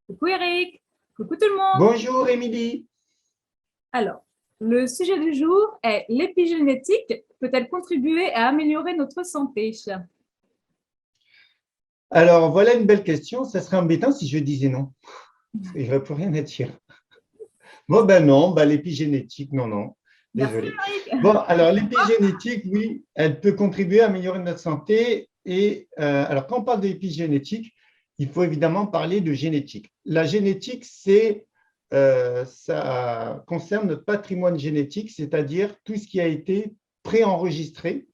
Coucou Eric, coucou tout le monde. Bonjour Émilie. Alors, le sujet du jour est l'épigénétique peut-elle contribuer à améliorer notre santé? Alors voilà une belle question. Ça serait embêtant si je disais non, parce que je n'aurais plus rien à dire. Bon ben non, ben, l'épigénétique, non, non, Merci désolé. Eric. Bon, alors l'épigénétique, oui, elle peut contribuer à améliorer notre santé. Et alors quand on parle d'épigénétique, il faut évidemment parler de génétique. La génétique, ça concerne notre patrimoine génétique, c'est-à-dire tout ce qui a été préenregistré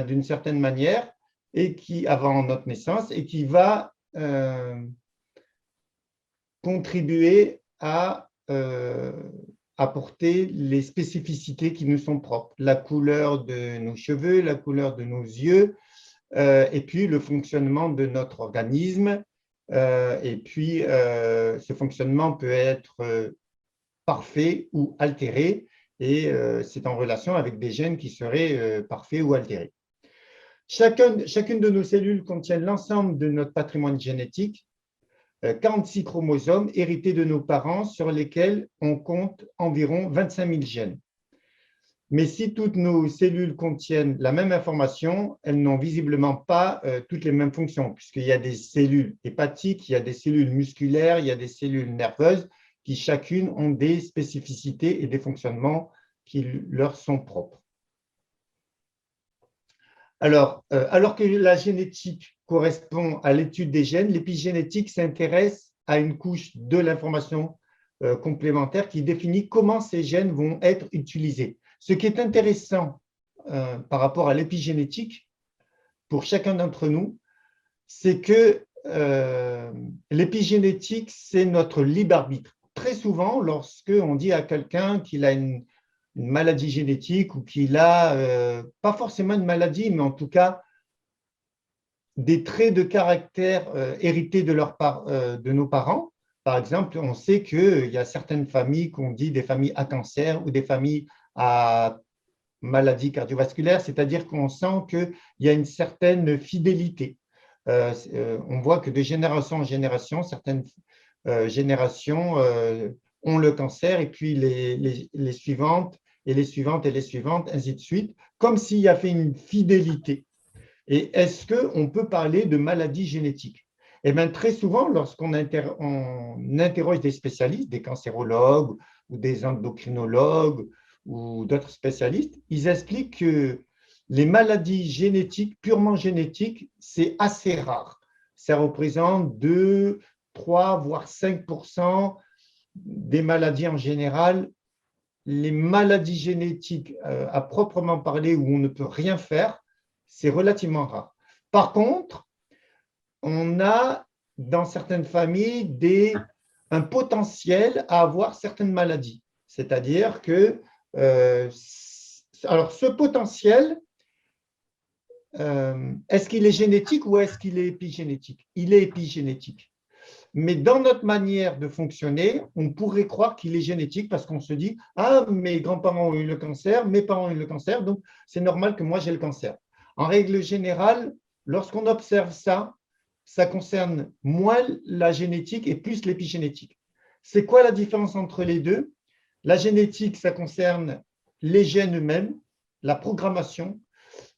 d'une certaine manière et qui avant notre naissance et qui va contribuer à apporter les spécificités qui nous sont propres, la couleur de nos cheveux, la couleur de nos yeux, et puis le fonctionnement de notre organisme. Et puis, ce fonctionnement peut être parfait ou altéré, et c'est en relation avec des gènes qui seraient parfaits ou altérés. Chacune de nos cellules contient l'ensemble de notre patrimoine génétique, 46 chromosomes hérités de nos parents sur lesquels on compte environ 25 000 gènes. Mais si toutes nos cellules contiennent la même information, elles n'ont visiblement pas toutes les mêmes fonctions, puisqu'il y a des cellules hépatiques, il y a des cellules musculaires, il y a des cellules nerveuses qui chacune ont des spécificités et des fonctionnements qui leur sont propres. Alors que la génétique correspond à l'étude des gènes, l'épigénétique s'intéresse à une couche de l'information complémentaire qui définit comment ces gènes vont être utilisés. Ce qui est intéressant par rapport à l'épigénétique, pour chacun d'entre nous, c'est que l'épigénétique, c'est notre libre arbitre. Très souvent, lorsqu'on dit à quelqu'un qu'il a une maladie génétique ou qu'il a, pas forcément une maladie, mais en tout cas des traits de caractère hérités de nos parents. Par exemple, on sait qu'il y a certaines familles qu'on dit des familles à cancer ou des familles à maladie cardiovasculaire, c'est-à-dire qu'on sent qu'il y a une certaine fidélité. On voit que de génération en génération, certaines générations ont le cancer et puis les suivantes et les suivantes et les suivantes, ainsi de suite, comme s'il y avait une fidélité. Et est-ce qu'on peut parler de maladie génétique? Eh bien, très souvent, lorsqu'on interroge des spécialistes, des cancérologues ou des endocrinologues ou d'autres spécialistes, ils expliquent que les maladies génétiques, purement génétiques, c'est assez rare. Ça représente 2, 3, voire 5% des maladies en général. Les maladies génétiques à proprement parler où on ne peut rien faire, c'est relativement rare. Par contre, on a dans certaines familles un potentiel à avoir certaines maladies. C'est-à-dire que alors ce potentiel, est-ce qu'il est génétique ou est-ce qu'il est épigénétique? Il est épigénétique. Mais dans notre manière de fonctionner, on pourrait croire qu'il est génétique parce qu'on se dit « Ah, mes grands-parents ont eu le cancer, mes parents ont eu le cancer, donc c'est normal que moi j'ai le cancer. » En règle générale, lorsqu'on observe ça, ça concerne moins la génétique et plus l'épigénétique. C'est quoi la différence entre les deux? La génétique, ça concerne les gènes eux-mêmes, la programmation,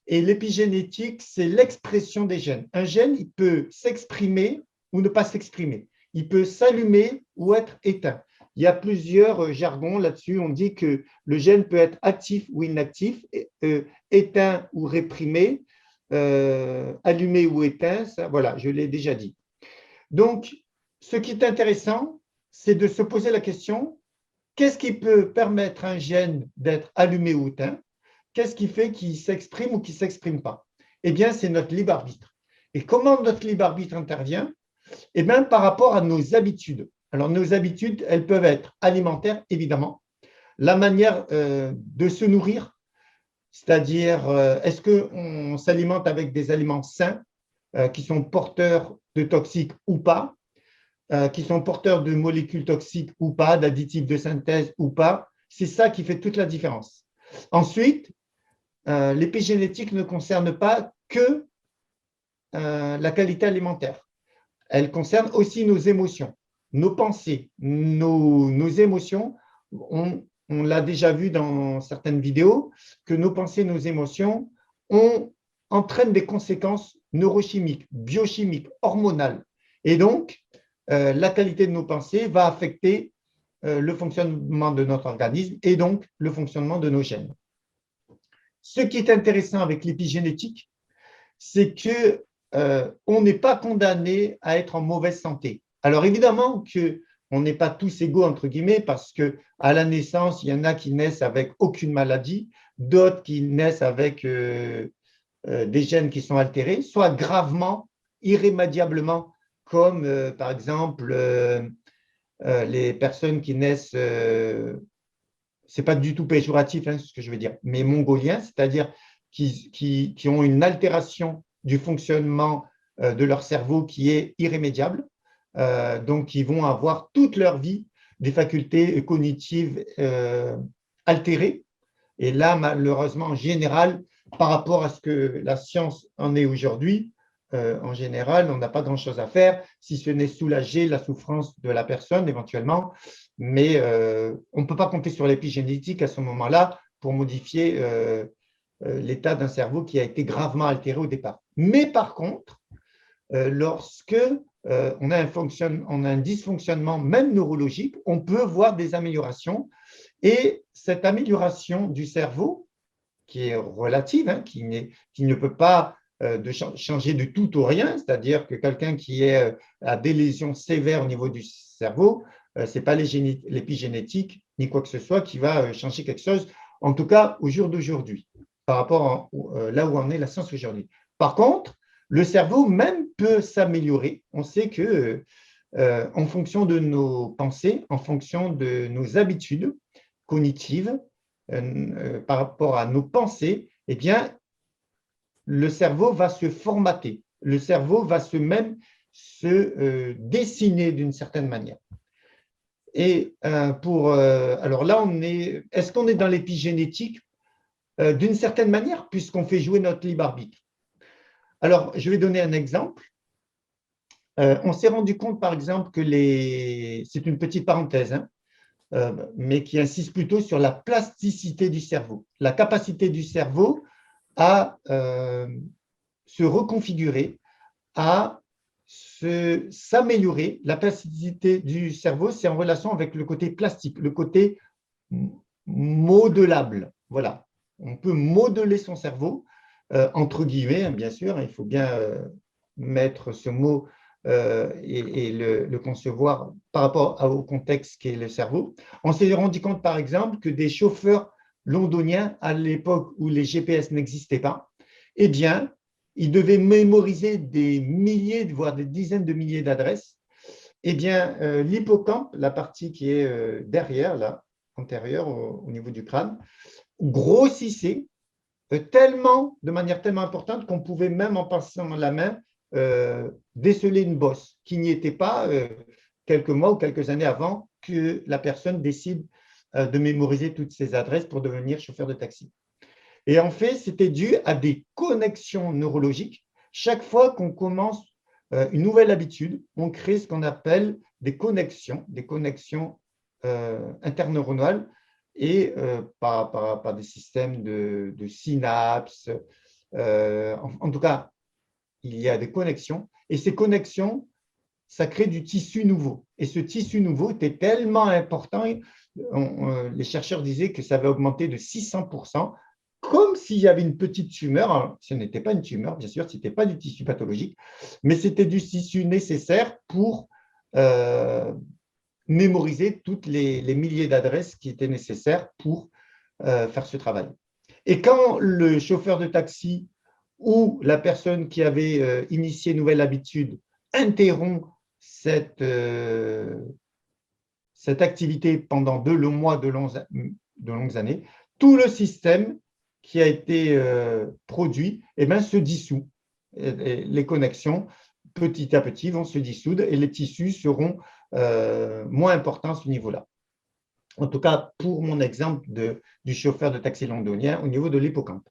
et l'épigénétique, c'est l'expression des gènes. Un gène, il peut s'exprimer ou ne pas s'exprimer. Il peut s'allumer ou être éteint. Il y a plusieurs jargons là-dessus. On dit que le gène peut être actif ou inactif, éteint ou réprimé, allumé ou éteint. Ça, voilà, je l'ai déjà dit. Donc, ce qui est intéressant, c'est de se poser la question, qu'est-ce qui peut permettre à un gène d'être allumé ou éteint? Qu'est-ce qui fait qu'il s'exprime ou qu'il ne s'exprime pas? Eh bien, c'est notre libre arbitre. Et comment notre libre arbitre intervient? Eh bien, par rapport à nos habitudes. Alors, nos habitudes, elles peuvent être alimentaires, évidemment. La manière de se nourrir, c'est-à-dire, est-ce qu'on s'alimente avec des aliments sains qui sont porteurs de toxiques ou pas, qui sont porteurs de molécules toxiques ou pas, d'additifs de synthèse ou pas? C'est ça qui fait toute la différence. Ensuite, l'épigénétique ne concerne pas que la qualité alimentaire. Elle concerne aussi nos émotions. nos pensées, nos émotions, on l'a déjà vu dans certaines vidéos, que nos pensées, nos émotions entraînent des conséquences neurochimiques, biochimiques, hormonales. Et donc, la qualité de nos pensées va affecter le fonctionnement de notre organisme et donc le fonctionnement de nos gènes. Ce qui est intéressant avec l'épigénétique, c'est que on n'est pas condamné à être en mauvaise santé. Alors évidemment qu'on n'est pas tous égaux entre guillemets parce que à la naissance, il y en a qui naissent avec aucune maladie, d'autres qui naissent avec des gènes qui sont altérés, soit gravement, irrémédiablement, comme par exemple les personnes qui naissent, c'est pas du tout péjoratif ce que je veux dire, mais mongoliens, c'est-à-dire qui ont une altération du fonctionnement de leur cerveau qui est irrémédiable, donc ils vont avoir toute leur vie des facultés cognitives altérées. Et là, malheureusement, en général, par rapport à ce que la science en est aujourd'hui, en général, on n'a pas grand-chose à faire, si ce n'est soulager la souffrance de la personne éventuellement, mais on ne peut pas compter sur l'épigénétique à ce moment-là pour modifier l'état d'un cerveau qui a été gravement altéré au départ. Mais par contre, lorsque on a un dysfonctionnement même neurologique, on peut voir des améliorations et cette amélioration du cerveau, qui est relative, qui ne peut pas changer du tout au rien, c'est-à-dire que quelqu'un qui a des lésions sévères au niveau du cerveau, ce n'est pas l'épigénétique ni quoi que ce soit qui va changer quelque chose, en tout cas au jour d'aujourd'hui, par rapport à là où en est la science aujourd'hui. Par contre, le cerveau même peut s'améliorer. On sait que en fonction de nos pensées, en fonction de nos habitudes cognitives, par rapport à nos pensées, eh bien, le cerveau va se formater. Le cerveau va même se dessiner d'une certaine manière. Et alors là, est-ce qu'on est dans l'épigénétique? D'une certaine manière, puisqu'on fait jouer notre libre arbitre. Alors, je vais donner un exemple. On s'est rendu compte, par exemple, que c'est une petite parenthèse, mais qui insiste plutôt sur la plasticité du cerveau, la capacité du cerveau à se reconfigurer, à s'améliorer. La plasticité du cerveau, c'est en relation avec le côté plastique, le côté modelable. Voilà, on peut modeler son cerveau, entre guillemets, bien sûr, il faut bien mettre ce mot et le concevoir par rapport au contexte qu'est le cerveau. On s'est rendu compte, par exemple, que des chauffeurs londoniens, à l'époque où les GPS n'existaient pas, eh bien, ils devaient mémoriser des milliers, voire des dizaines de milliers d'adresses. Eh bien, l'hippocampe, la partie qui est derrière, là, antérieure, au niveau du crâne, grossissait de manière tellement importante qu'on pouvait même en passant la main déceler une bosse qui n'y était pas quelques mois ou quelques années avant que la personne décide de mémoriser toutes ses adresses pour devenir chauffeur de taxi. Et en fait, c'était dû à des connexions neurologiques. Chaque fois qu'on commence une nouvelle habitude, on crée ce qu'on appelle des connexions interneuronales et par des systèmes de synapses. En tout cas, il y a des connexions. Et ces connexions, ça crée du tissu nouveau. Et ce tissu nouveau était tellement important, les chercheurs disaient que ça avait augmenté de 600%, comme s'il y avait une petite tumeur. Alors, ce n'était pas une tumeur, bien sûr, ce n'était pas du tissu pathologique, mais c'était du tissu nécessaire pour mémoriser toutes les milliers d'adresses qui étaient nécessaires pour faire ce travail. Et quand le chauffeur de taxi ou la personne qui avait initié une nouvelle habitude interrompt cette activité pendant de longs mois, de longues années, tout le système qui a été produit se dissout. Et les connexions, petit à petit, vont se dissoudre et les tissus seront moins importants à ce niveau-là. En tout cas, pour mon exemple du chauffeur de taxi londonien au niveau de l'hippocampe.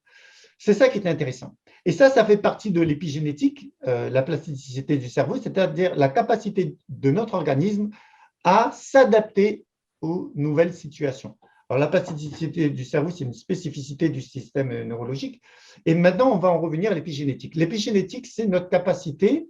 C'est ça qui est intéressant. Et ça fait partie de l'épigénétique, la plasticité du cerveau, c'est-à-dire la capacité de notre organisme à s'adapter aux nouvelles situations. Alors, la plasticité du cerveau, c'est une spécificité du système neurologique. Et maintenant, on va en revenir à l'épigénétique. L'épigénétique, c'est notre capacité,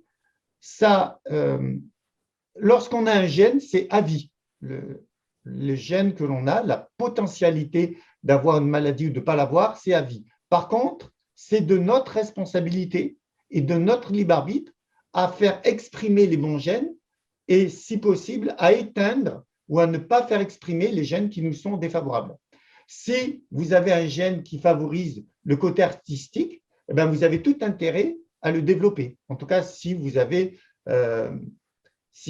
lorsqu'on a un gène, c'est à vie. Le gène que l'on a, la potentialité d'avoir une maladie ou de ne pas l'avoir, c'est à vie. Par contre, c'est de notre responsabilité et de notre libre arbitre à faire exprimer les bons gènes et, si possible, à éteindre ou à ne pas faire exprimer les gènes qui nous sont défavorables. Si vous avez un gène qui favorise le côté artistique, eh bien, vous avez tout intérêt à le développer. En tout cas, si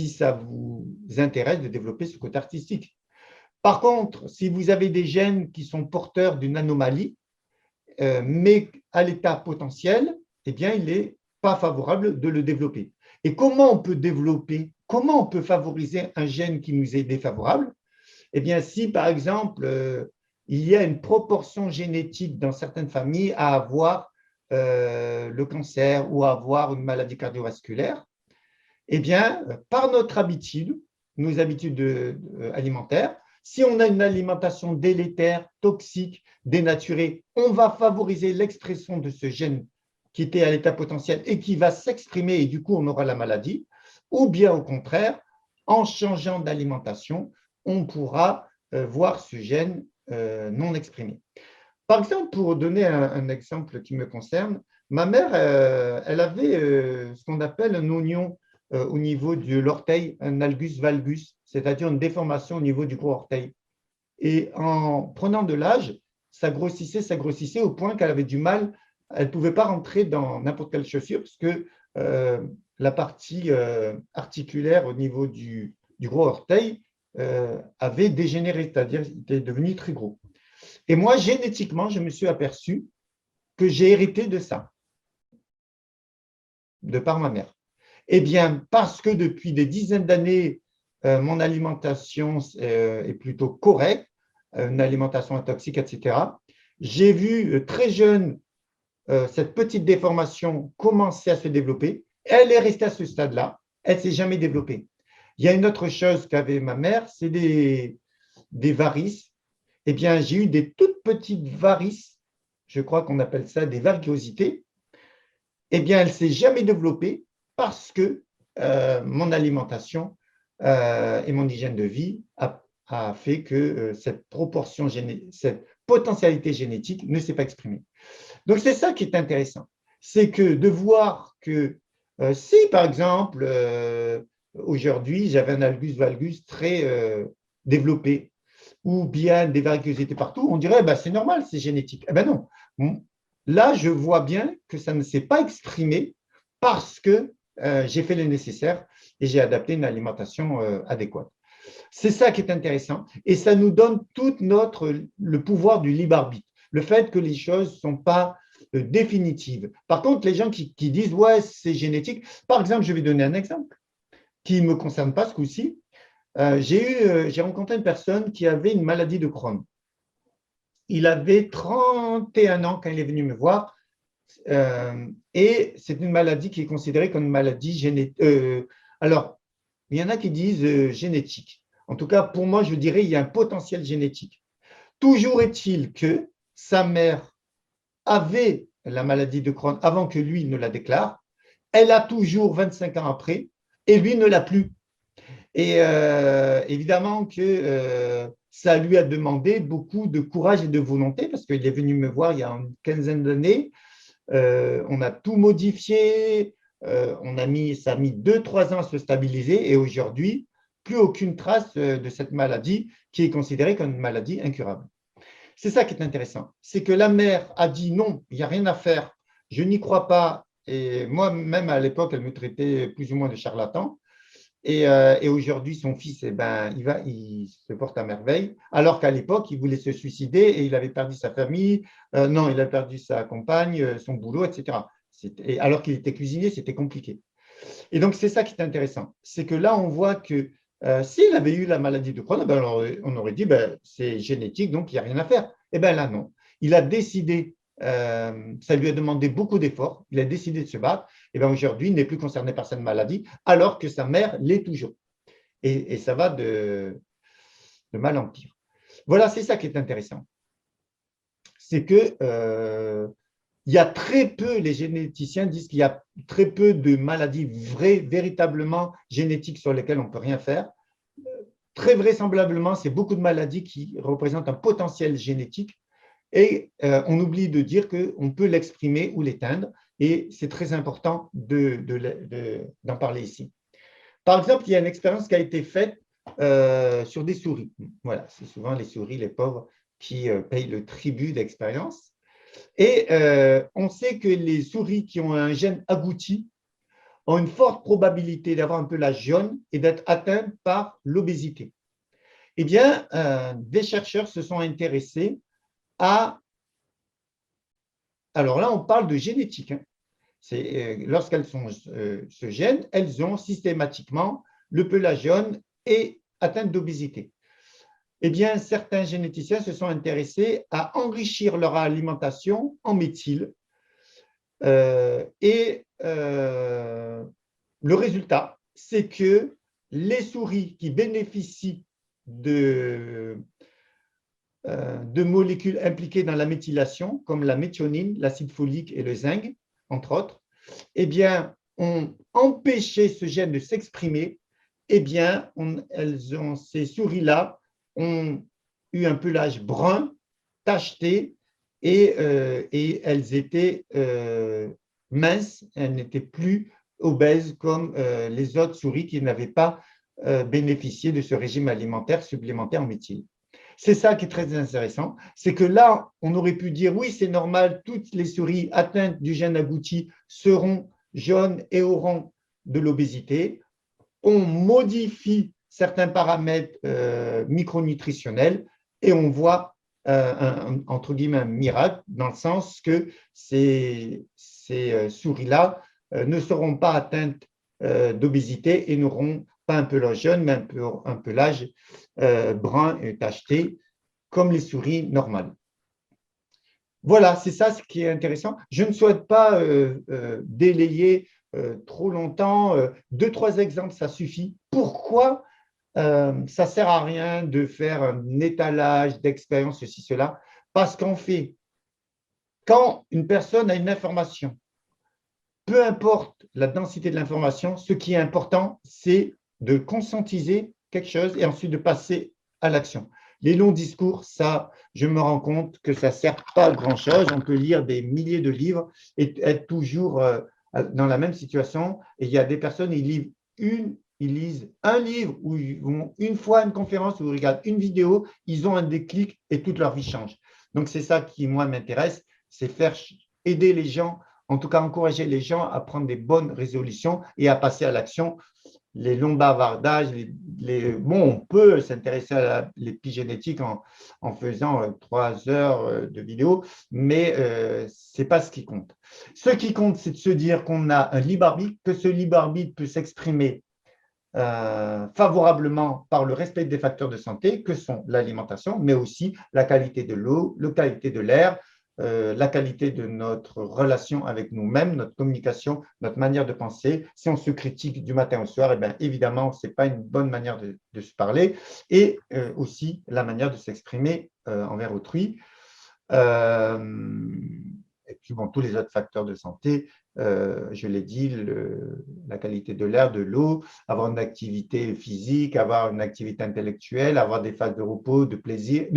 ça vous intéresse de développer ce côté artistique. Par contre, si vous avez des gènes qui sont porteurs d'une anomalie, mais à l'état potentiel, eh bien, il n'est pas favorable de le développer. Et comment on peut développer, comment on peut favoriser un gène qui nous est défavorable? Eh bien, si par exemple, il y a une proportion génétique dans certaines familles à avoir le cancer ou à avoir une maladie cardiovasculaire, eh bien, par notre habitude, nos habitudes alimentaires, si on a une alimentation délétère, toxique, dénaturée, on va favoriser l'expression de ce gène qui était à l'état potentiel et qui va s'exprimer et du coup, on aura la maladie. Ou bien au contraire, en changeant d'alimentation, on pourra voir ce gène non exprimé. Par exemple, pour donner un exemple qui me concerne, ma mère, elle avait ce qu'on appelle un oignon au niveau de l'orteil, un algus valgus, c'est-à-dire une déformation au niveau du gros orteil. Et en prenant de l'âge, ça grossissait au point qu'elle avait du mal, elle ne pouvait pas rentrer dans n'importe quelle chaussure parce que la partie articulaire au niveau du gros orteil avait dégénéré, c'est-à-dire était devenu très gros. Et moi, génétiquement, je me suis aperçu que j'ai hérité de ça, de par ma mère. Eh bien, parce que depuis des dizaines d'années, mon alimentation est plutôt correcte, une alimentation intoxique, etc. J'ai vu très jeune cette petite déformation commencer à se développer. Elle est restée à ce stade-là. Elle ne s'est jamais développée. Il y a une autre chose qu'avait ma mère, c'est des varices. Eh bien, j'ai eu des toutes petites varices, je crois qu'on appelle ça des varicosités. Eh bien, elle ne s'est jamais développée parce que mon alimentation et mon hygiène de vie a fait que cette potentialité génétique ne s'est pas exprimée. Donc, c'est ça qui est intéressant. C'est que de voir que si, par exemple, aujourd'hui, j'avais un algus valgus très développé ou bien des varicosités partout, on dirait c'est normal, c'est génétique. Eh bien non. Là, je vois bien que ça ne s'est pas exprimé parce que j'ai fait le nécessaire et j'ai adapté une alimentation adéquate. C'est ça qui est intéressant et ça nous donne tout le pouvoir du libre arbitre, le fait que les choses ne sont pas définitives. Par contre, les gens qui disent « ouais, c'est génétique », par exemple, je vais donner un exemple qui ne me concerne pas ce coup-ci. J'ai rencontré une personne qui avait une maladie de Crohn. Il avait 31 ans quand il est venu me voir et c'est une maladie qui est considérée comme une maladie génétique. Alors, il y en a qui disent génétique. En tout cas, pour moi, je dirais il y a un potentiel génétique. Toujours est-il que sa mère avait la maladie de Crohn avant que lui ne la déclare. Elle a toujours 25 ans après et lui ne l'a plus. Et évidemment que ça lui a demandé beaucoup de courage et de volonté parce qu'il est venu me voir il y a une quinzaine d'années. On a tout modifié, ça a mis 2-3 ans à se stabiliser et aujourd'hui, plus aucune trace de cette maladie qui est considérée comme une maladie incurable. C'est ça qui est intéressant, c'est que la mère a dit non, il n'y a rien à faire, je n'y crois pas. Et moi-même à l'époque, elle me traitait plus ou moins de charlatan. Et aujourd'hui, son fils, il se porte à merveille, alors qu'à l'époque, il voulait se suicider et il avait perdu sa famille. Non, il a perdu sa compagne, son boulot, etc. Alors qu'il était cuisinier, c'était compliqué. Et donc, c'est ça qui est intéressant. C'est que là, on voit que s'il avait eu la maladie de Crohn, on aurait dit c'est génétique, donc il n'y a rien à faire. Eh bien là, non. Il a décidé, ça lui a demandé beaucoup d'efforts, il a décidé de se battre. Et bien aujourd'hui, il n'est plus concerné par cette maladie, alors que sa mère l'est toujours. et ça va de mal en pire. Voilà, c'est ça qui est intéressant. C'est que il y a très peu, les généticiens disent qu'il y a très peu de maladies véritablement génétiques sur lesquelles on ne peut rien faire. Très vraisemblablement, c'est beaucoup de maladies qui représentent un potentiel génétique et on oublie de dire qu'on peut l'exprimer ou l'éteindre et c'est très important d'en parler ici. Par exemple, il y a une expérience qui a été faite sur des souris. Voilà, c'est souvent les souris, les pauvres, qui payent le tribut d'expérience. Et on sait que les souris qui ont un gène agouti ont une forte probabilité d'avoir un pelage jaune et d'être atteintes par l'obésité. Eh bien, des chercheurs se sont intéressés à… Alors là, on parle de génétique. Hein. Lorsqu'elles sont ce gène, elles ont systématiquement le pelage jaune et atteintes d'obésité. Eh bien, certains généticiens se sont intéressés à enrichir leur alimentation en méthyle. Et le résultat, c'est que les souris qui bénéficient de molécules impliquées dans la méthylation, comme la méthionine, l'acide folique et le zinc, entre autres, eh bien, ont empêché ce gène de s'exprimer. Eh bien, ces souris-là ont eu un pelage brun, tacheté, et elles étaient minces, elles n'étaient plus obèses comme les autres souris qui n'avaient pas bénéficié de ce régime alimentaire supplémentaire en méthyle. C'est ça qui est très intéressant, c'est que là, on aurait pu dire oui, c'est normal, toutes les souris atteintes du gène agouti seront jaunes et auront de l'obésité. On modifie certains paramètres micronutritionnels et on voit entre guillemets un miracle dans le sens que ces souris-là ne seront pas atteintes d'obésité et n'auront pas un pelage jaune, mais un pelage brun et tacheté, comme les souris normales. Voilà, c'est ça ce qui est intéressant. Je ne souhaite pas délayer trop longtemps. 2-3 exemples, ça suffit. Pourquoi ça ne sert à rien de faire un étalage d'expérience, ceci, cela? Parce qu'en fait, quand une personne a une information, peu importe la densité de l'information, ce qui est important, c'est de conscientiser quelque chose et ensuite de passer à l'action. Les longs discours, ça, je me rends compte que ça ne sert pas à grand-chose. On peut lire des milliers de livres et être toujours dans la même situation. Et il y a des personnes, ils lisent un livre ou ils vont une fois à une conférence ou ils regardent une vidéo, ils ont un déclic et toute leur vie change. Donc, c'est ça qui, moi, m'intéresse, c'est faire aider les gens, en tout cas encourager les gens à prendre des bonnes résolutions et à passer à l'action. Les longs bavardages, bon, on peut s'intéresser à l'épigénétique en faisant 3 heures de vidéo, mais ce n'est pas ce qui compte. Ce qui compte, c'est de se dire qu'on a un libre arbitre, que ce libre arbitre peut s'exprimer favorablement par le respect des facteurs de santé que sont l'alimentation, mais aussi la qualité de l'eau, la qualité de l'air, la qualité de notre relation avec nous-mêmes, notre communication, notre manière de penser. Si on se critique du matin au soir, eh bien, évidemment, ce n'est pas une bonne manière de se parler, et aussi la manière de s'exprimer envers autrui. Et puis, bon, tous les autres facteurs de santé, je l'ai dit, la qualité de l'air, de l'eau, avoir une activité physique, avoir une activité intellectuelle, avoir des phases de repos, de plaisir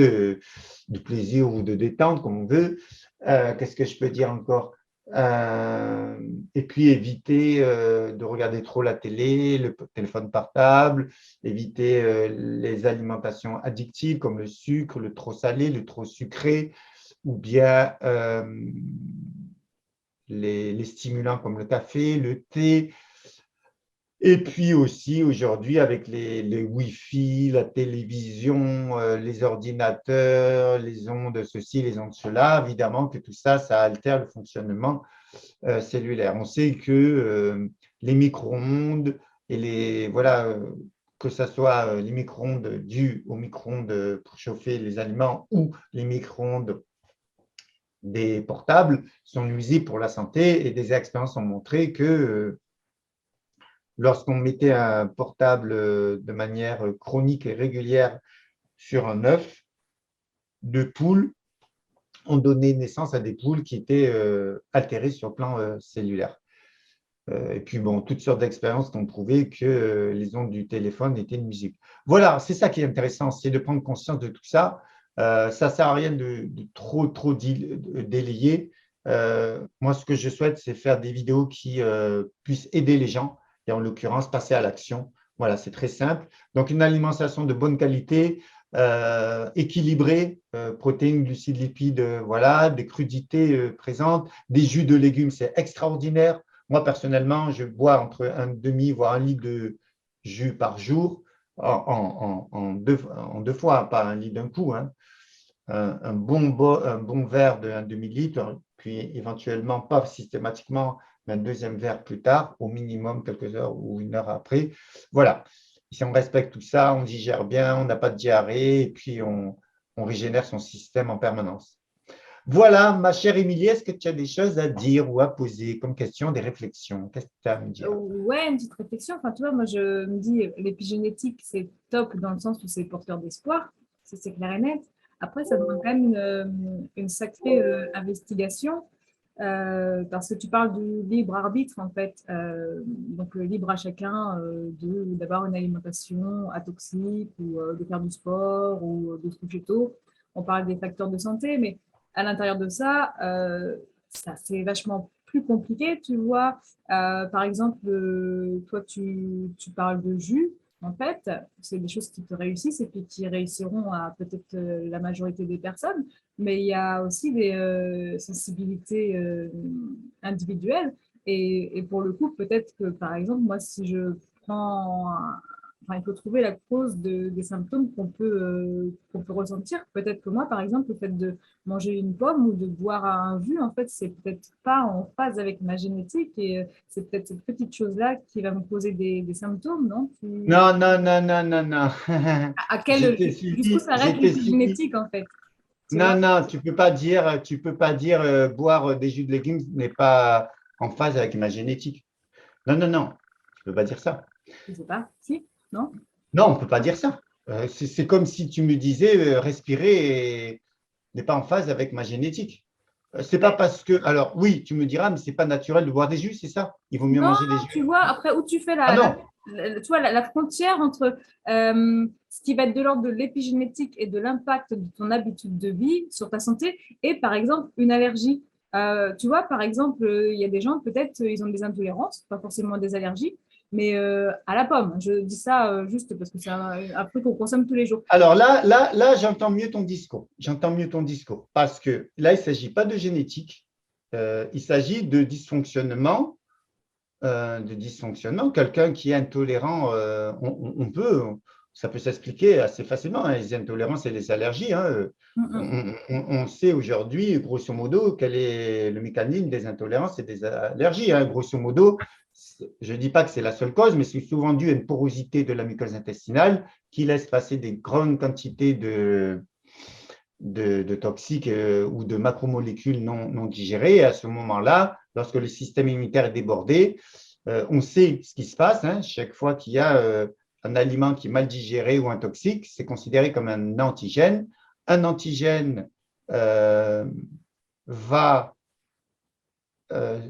ou de détente, comme on veut. Qu'est-ce que je peux dire encore? Et puis, éviter de regarder trop la télé, le téléphone portable, éviter les alimentations addictives comme le sucre, le trop salé, le trop sucré, ou bien les stimulants comme le café, le thé. Et puis aussi, aujourd'hui, avec les Wi-Fi, la télévision, les ordinateurs, les ondes ceci, les ondes cela, évidemment que tout ça, ça altère le fonctionnement cellulaire. On sait que les micro-ondes et voilà, que ce soit les micro-ondes dus aux micro-ondes pour chauffer les aliments ou les micro-ondes des portables sont nuisibles pour la santé et des expériences ont montré que lorsqu'on mettait un portable de manière chronique et régulière sur un œuf de poule, on donnait naissance à des poules qui étaient altérées sur le plan cellulaire. Et puis, bon, toutes sortes d'expériences qui ont prouvé que les ondes du téléphone étaient une musique. Voilà, c'est ça qui est intéressant, c'est de prendre conscience de tout ça. Ça ne sert à rien de trop délayer. Moi, ce que je souhaite, c'est faire des vidéos qui puissent aider les gens et en l'occurrence, passer à l'action. Voilà, c'est très simple. Donc, une alimentation de bonne qualité, équilibrée, protéines, glucides, lipides, voilà, des crudités présentes, des jus de légumes, c'est extraordinaire. Moi, personnellement, je bois entre un demi, voire un litre de jus par jour en deux fois, pas un litre d'un coup. Hein. Un bon verre d'un demi-litre, puis éventuellement, pas systématiquement, mais un deuxième verre plus tard, au minimum quelques heures ou une heure après. Voilà. Si on respecte tout ça, on digère bien, on n'a pas de diarrhée et puis on régénère son système en permanence. Voilà, ma chère Émilie, est-ce que tu as des choses à dire ou à poser comme question, des réflexions? Qu'est-ce que tu as à me dire? Ouais, une petite réflexion. Enfin, tu vois, moi, je me dis, l'épigénétique, c'est top dans le sens où c'est porteur d'espoir, ça, c'est clair et net. Après, ça demande quand même une sacrée investigation parce que tu parles du libre arbitre, en fait. Donc, libre à chacun d'avoir une alimentation atoxique ou de faire du sport ou de se coucher tôt. On parle des facteurs de santé, mais à l'intérieur de ça, c'est vachement plus compliqué, tu vois. Par exemple, toi, tu parles de jus. En fait, c'est des choses qui te réussissent et puis qui réussiront à peut-être la majorité des personnes. Mais il y a aussi des sensibilités individuelles. Et pour le coup, peut-être que, par exemple, moi, si je prends enfin, il faut trouver la cause des symptômes qu'on peut ressentir. Peut-être que moi, par exemple, le fait de manger une pomme ou de boire un jus, en fait, c'est peut-être pas en phase avec ma génétique et c'est peut-être cette petite chose-là qui va me poser des symptômes, non? Non, non, non, non, non, non. À quel, jusqu'où s'arrête J'étais suivi. l'épigénétique, en fait? Tu vois? Non, non, tu peux pas dire boire des jus de légumes n'est pas en phase avec ma génétique. Non, non, non, tu peux pas dire ça. Je sais pas. Si? Non? Non, on peut pas dire ça. C'est comme si tu me disais respirer n'est pas en phase avec ma génétique. C'est pas parce que. Alors, oui, tu me diras, mais c'est pas naturel de boire des jus, c'est ça? Il vaut mieux Non, manger des tu jus. vois, après, où tu fais Ah non, tu vois, la frontière entre ce qui va être de l'ordre de l'épigénétique et de l'impact de ton habitude de vie sur ta santé et, par exemple, une allergie. Tu vois, par exemple, il y a des gens, peut-être, ils ont des intolérances, pas forcément des allergies, mais à la pomme. Je dis ça juste parce que c'est un truc qu'on consomme tous les jours. alors là, j'entends mieux ton discours. J'entends mieux ton discours parce que là, il ne s'agit pas de génétique, il s'agit de dysfonctionnement. Quelqu'un qui est intolérant, ça peut s'expliquer assez facilement, hein, les intolérances et les allergies. Hein. Mm, mm. On sait aujourd'hui, grosso modo, quel est le mécanisme des intolérances et des allergies. Hein. Grosso modo, je ne dis pas que c'est la seule cause, mais c'est souvent dû à une porosité de la muqueuse intestinale qui laisse passer des grandes quantités de toxiques ou de macromolécules non digérées. Et à ce moment-là, lorsque le système immunitaire est débordé, on sait ce qui se passe. Hein. Chaque fois qu'il y a un aliment qui est mal digéré ou un toxique, c'est considéré comme un antigène. Un antigène va, euh,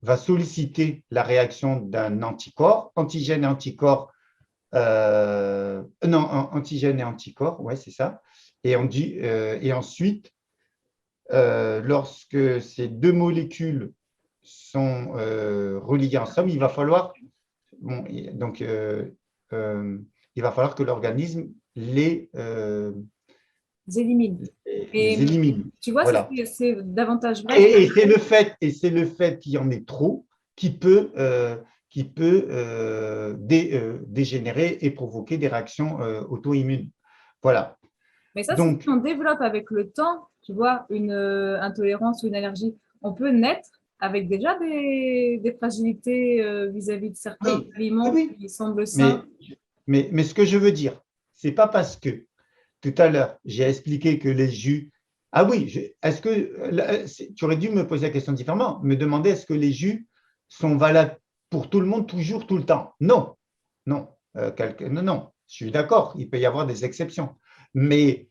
va solliciter la réaction d'un anticorps. Antigène et anticorps, non, antigène et anticorps, ouais, c'est ça. Et, et ensuite, lorsque ces deux molécules sont reliées ensemble, il va falloir, bon, donc, il va falloir que l'organisme Ils éliminent. Et les élimine. tu vois, Voilà. c'est davantage vrai. Et c'est le fait qu'il y en ait trop qui peut dégénérer et provoquer des réactions auto-immunes. Voilà. Mais ça, c'est si Donc, on développe avec le temps, tu vois, une intolérance ou une allergie, on peut naître avec déjà des fragilités vis-à-vis de certains oui, aliments oui, qui semblent mais, sains. mais ce que je veux dire, c'est pas parce que tout à l'heure, j'ai expliqué que les jus. Ah oui, est-ce que tu aurais dû me poser la question différemment, me demander est-ce que les jus sont valables pour tout le monde, toujours, tout le temps. Non, non, non, non, je suis d'accord, il peut y avoir des exceptions. Mais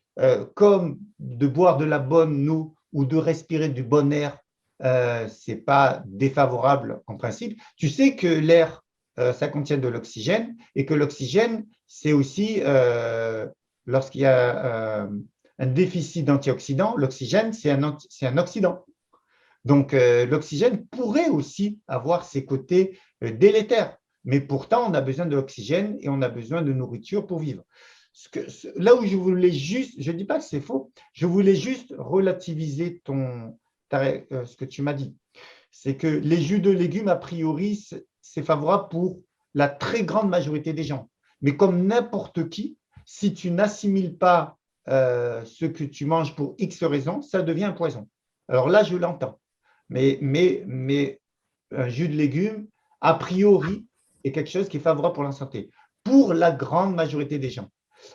comme de boire de la bonne eau ou de respirer du bon air, ce n'est pas défavorable en principe. Tu sais que l'air, ça contient de l'oxygène et que l'oxygène, c'est aussi, lorsqu'il y a un déficit d'antioxydants, l'oxygène, c'est un oxydant. Donc, l'oxygène pourrait aussi avoir ses côtés délétères, mais pourtant, on a besoin de l'oxygène et on a besoin de nourriture pour vivre. Là où je voulais juste, je ne dis pas que c'est faux, je voulais juste relativiser ce que tu m'as dit. C'est que les jus de légumes, a priori, c'est favorable pour la très grande majorité des gens. Mais comme n'importe qui, si tu n'assimiles pas ce que tu manges pour X raisons, ça devient un poison. Alors là, je l'entends. Mais un jus de légumes, a priori, est quelque chose qui est favorable pour la santé, pour la grande majorité des gens.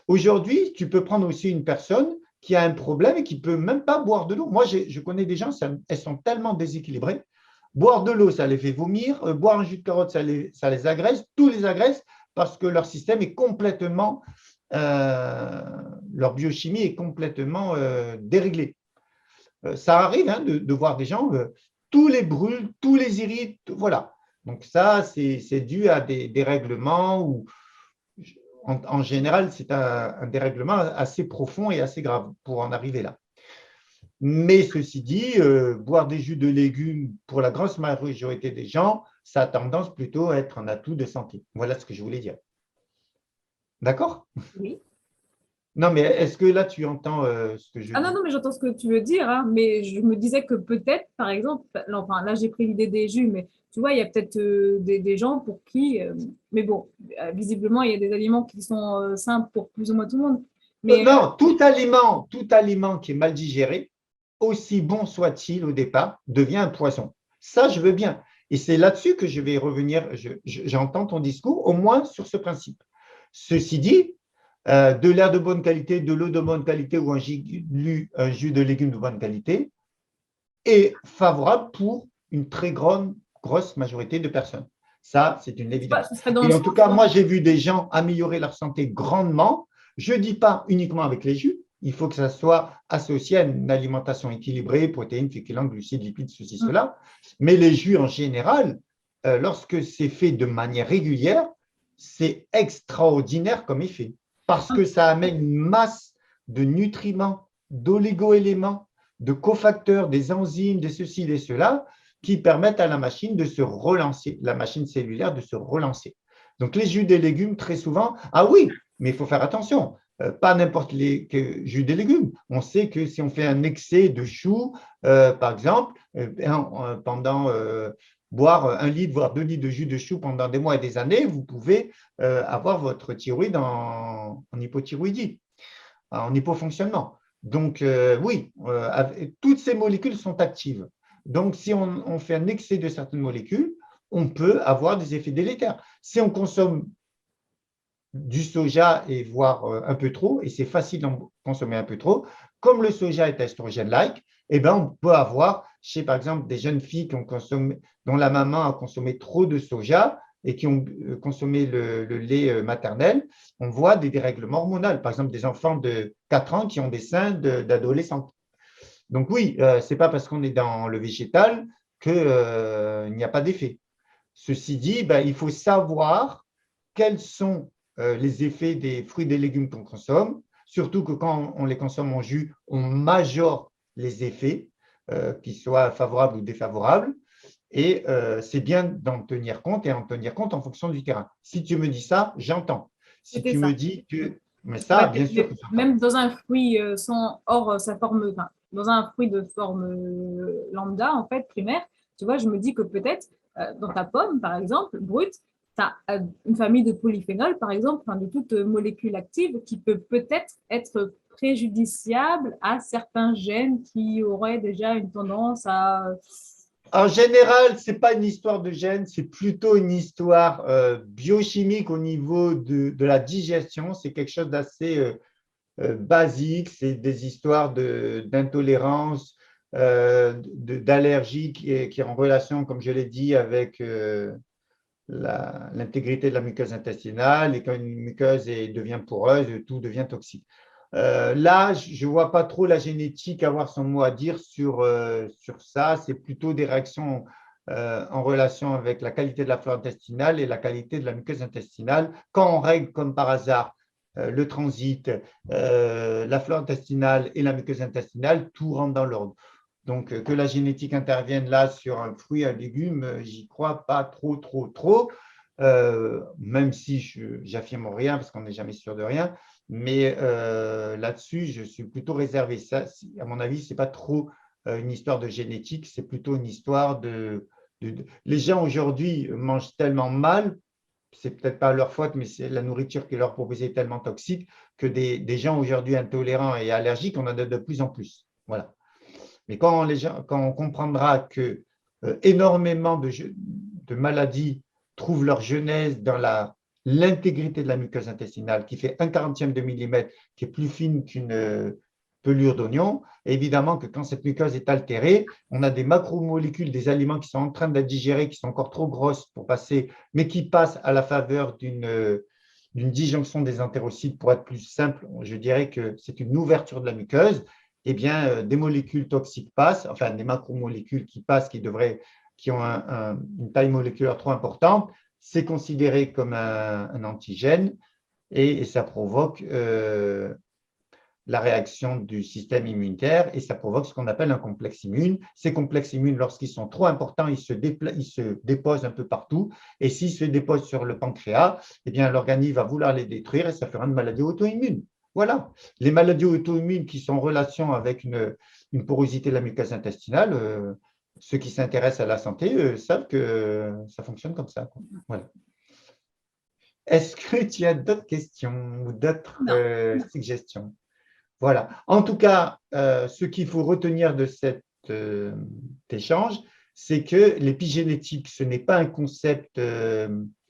Aujourd'hui, tu peux prendre aussi une personne qui a un problème et qui ne peut même pas boire de l'eau. Moi, je connais des gens, elles sont tellement déséquilibrées. Boire de l'eau, ça les fait vomir. Boire un jus de carotte, ça les agresse. Tout les agresse parce que leur système est complètement, leur biochimie est complètement déréglée. Ça arrive hein, de voir des gens, tous les brûlent, tous les irritent, voilà. Donc ça, c'est dû à des dérèglements ou en général, c'est un dérèglement assez profond et assez grave pour en arriver là. Mais ceci dit, boire des jus de légumes pour la grosse majorité des gens, ça a tendance plutôt à être un atout de santé. Voilà ce que je voulais dire. D'accord? Oui. Non, mais est-ce que là, tu entends ce que je Ah non, dis? non, mais j'entends ce que tu veux dire, hein, mais je me disais que peut-être, par exemple, enfin, là j'ai pris l'idée des jus, mais tu vois, il y a peut-être des gens pour qui, mais bon, visiblement, il y a des aliments qui sont simples pour plus ou moins tout le monde. Mais Non, tout aliment qui est mal digéré, aussi bon soit-il au départ, devient un poison. Ça, je veux bien. Et c'est là-dessus que je vais revenir. J'entends ton discours, au moins sur ce principe. Ceci dit, de l'air de bonne qualité, de l'eau de bonne qualité ou un jus de légumes de bonne qualité est favorable pour une très grosse majorité de personnes. Ça, c'est une tu vois, évidence. ce serait dans le Et en sens, tout cas, moi, j'ai vu des gens améliorer leur santé grandement. Je ne dis pas uniquement avec les jus. Il faut que ça soit associé à une alimentation équilibrée, protéines, féculents, glucides, lipides, ceci, cela. Mais les jus en général, lorsque c'est fait de manière régulière, c'est extraordinaire comme effet. Parce que ça amène une masse de nutriments, d'oligo-éléments, de cofacteurs, des enzymes, des ceci, des cela, qui permettent à la machine de se relancer, la machine cellulaire de se relancer. Donc, les jus des légumes, très souvent, ah oui, mais il faut faire attention, pas n'importe les jus des légumes. On sait que si on fait un excès de choux, par exemple, pendant boire 1 litre, voire 2 litres de jus de chou pendant des mois et des années, vous pouvez avoir votre thyroïde en hypothyroïdie, en hypofonctionnement. Donc, oui, toutes ces molécules sont actives. Donc, si on fait un excès de certaines molécules, on peut avoir des effets délétères. Si on consomme du soja et voire un peu trop, et c'est facile d'en consommer un peu trop, comme le soja est estrogène-like, eh ben, on peut avoir chez, par exemple, des jeunes filles dont la maman a consommé trop de soja et qui ont consommé le lait maternel, on voit des dérèglements hormonaux. Par exemple, des enfants de 4 ans qui ont des seins d'adolescentes. Donc oui, ce n'est pas parce qu'on est dans le végétal qu'il n'y a pas d'effet. Ceci dit, ben, il faut savoir quels sont les effets des fruits et des légumes qu'on consomme, surtout que quand on les consomme en jus, on majore les effets, qu'ils soient favorables ou défavorables. Et c'est bien d'en tenir compte et en tenir compte en fonction du terrain. Si tu me dis ça, j'entends. Si c'était tu me ça. dis que… Mais Ouais, ça, bien sûr que j'entends. même dans un fruit hors sa forme, enfin, dans un fruit de forme lambda, en fait, primaire, tu vois, je me dis que peut-être dans ta pomme, par exemple, brute, tu as une famille de polyphénols, par exemple, enfin, de toute molécule active qui peut peut-être être préjudiciable à certains gènes qui auraient déjà une tendance à… En général, ce n'est pas une histoire de gènes, c'est plutôt une histoire biochimique au niveau de la digestion. C'est quelque chose d'assez basique, c'est des histoires d'intolérance, d'allergie qui est en relation, comme je l'ai dit, avec l'intégrité de la muqueuse intestinale, et quand une muqueuse devient poreuse, tout devient toxique. Là, je ne vois pas trop la génétique avoir son mot à dire sur ça. C'est plutôt des réactions en relation avec la qualité de la flore intestinale et la qualité de la muqueuse intestinale. Quand on règle comme par hasard le transit, la flore intestinale et la muqueuse intestinale, tout rentre dans l'ordre. Donc, que la génétique intervienne là sur un fruit, un légume, j'y crois pas trop. Même si j'affirme rien parce qu'on n'est jamais sûr de rien. Mais là-dessus, je suis plutôt réservé. Ça, à mon avis, ce n'est pas trop une histoire de génétique, c'est plutôt une histoire Les gens aujourd'hui mangent tellement mal, c'est peut-être pas leur faute, mais c'est la nourriture qui leur proposée est tellement toxique que des gens aujourd'hui intolérants et allergiques, on en a de plus en plus. Voilà. Mais quand on comprendra que énormément de maladies trouvent leur genèse dans l'intégrité de la muqueuse intestinale, qui fait 1/40 de millimètre, qui est plus fine qu'une pelure d'oignon, évidemment que quand cette muqueuse est altérée, on a des macromolécules, des aliments qui sont en train d'être digérés, qui sont encore trop grosses pour passer, mais qui passent à la faveur d'une disjonction des entérocytes. Pour être plus simple, je dirais que c'est une ouverture de la muqueuse. Eh bien, des molécules toxiques passent, enfin des macromolécules qui passent, qui ont une taille moléculaire trop importante, c'est considéré comme un antigène et ça provoque la réaction du système immunitaire et ça provoque ce qu'on appelle un complexe immune. Ces complexes immunes, lorsqu'ils sont trop importants, ils se déposent un peu partout et s'ils se déposent sur le pancréas, eh bien l'organisme va vouloir les détruire et ça fera une maladie auto-immune. Voilà. Les maladies auto-immunes qui sont en relation avec une porosité de la muqueuse intestinale, ceux qui s'intéressent à la santé savent que ça fonctionne comme ça. Voilà. Est-ce que tu as d'autres questions ou d'autres suggestions? Voilà. En tout cas, ce qu'il faut retenir de cet échange, c'est que l'épigénétique, ce n'est pas un concept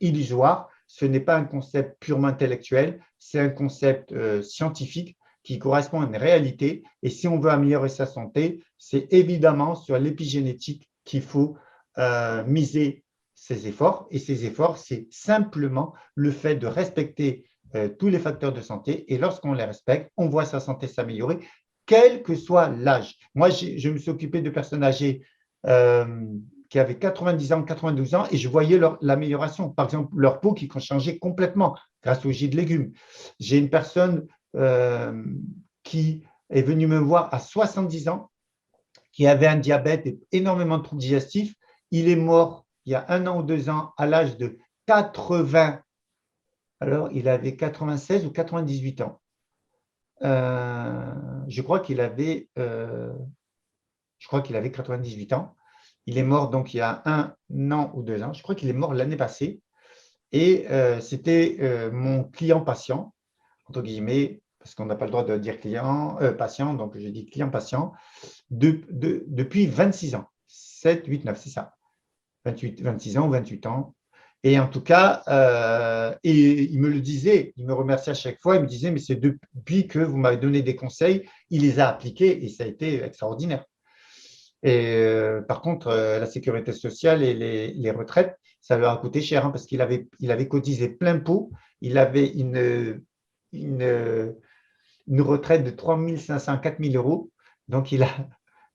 illusoire, ce n'est pas un concept purement intellectuel, c'est un concept scientifique qui correspond à une réalité. Et si on veut améliorer sa santé, c'est évidemment sur l'épigénétique qu'il faut miser ses efforts. Et ces efforts, c'est simplement le fait de respecter tous les facteurs de santé. Et lorsqu'on les respecte, on voit sa santé s'améliorer, quel que soit l'âge. Moi, je me suis occupé de personnes âgées qui avaient 90 ans, 92 ans, et je voyais l'amélioration. Par exemple, leur peau qui changeait complètement grâce au jus de légumes. J'ai une personne qui est venue me voir à 70 ans, qui avait un diabète et énormément de troubles digestifs. Il est mort il y a 1 an ou 2 ans à l'âge de 80. Alors, il avait 96 ou 98 ans. Je crois qu'il avait 98 ans. Il est mort donc il y a 1 an ou 2 ans. Je crois qu'il est mort l'année passée. Et c'était mon client-patient, entre guillemets, parce qu'on n'a pas le droit de dire patient, donc je dis client-patient, depuis 26 ans. 7, 8, 9, c'est ça. 26 ans ou 28 ans. Et en tout cas, et il me le disait, il me remerciait à chaque fois, il me disait, mais c'est depuis que vous m'avez donné des conseils, il les a appliqués et ça a été extraordinaire. Et par contre, la sécurité sociale et les retraites, ça leur a coûté cher hein, parce qu'il avait cotisé plein pot, il avait une retraite de 3 500, 4 000 euros. Donc,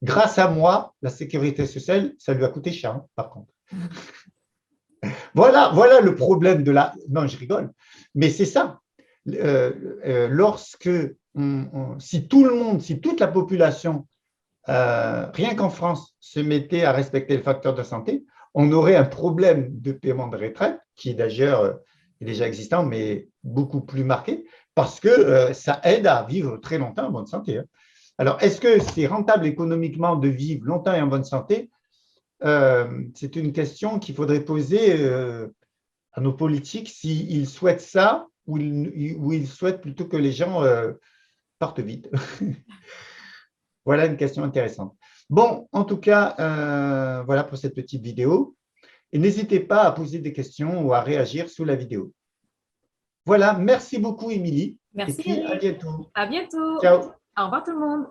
grâce à moi, la sécurité sociale, ça lui a coûté cher, hein, par contre. Voilà le problème de la… Non, je rigole, mais c'est ça. Si tout le monde, si toute la population, rien qu'en France, se mettait à respecter le facteur de santé, on aurait un problème de paiement de retraite, qui d'ailleurs est déjà existant, mais beaucoup plus marqué, parce que ça aide à vivre très longtemps en bonne santé. Hein. Alors, est-ce que c'est rentable économiquement de vivre longtemps et en bonne santé? C'est une question qu'il faudrait poser à nos politiques s'ils souhaitent ça ou ils souhaitent plutôt que les gens partent vite. Voilà une question intéressante. Bon, en tout cas, voilà pour cette petite vidéo. Et n'hésitez pas à poser des questions ou à réagir sous la vidéo. Voilà, merci beaucoup, Émilie. Merci. Et puis, à bientôt. À bientôt. Ciao. Au revoir tout le monde.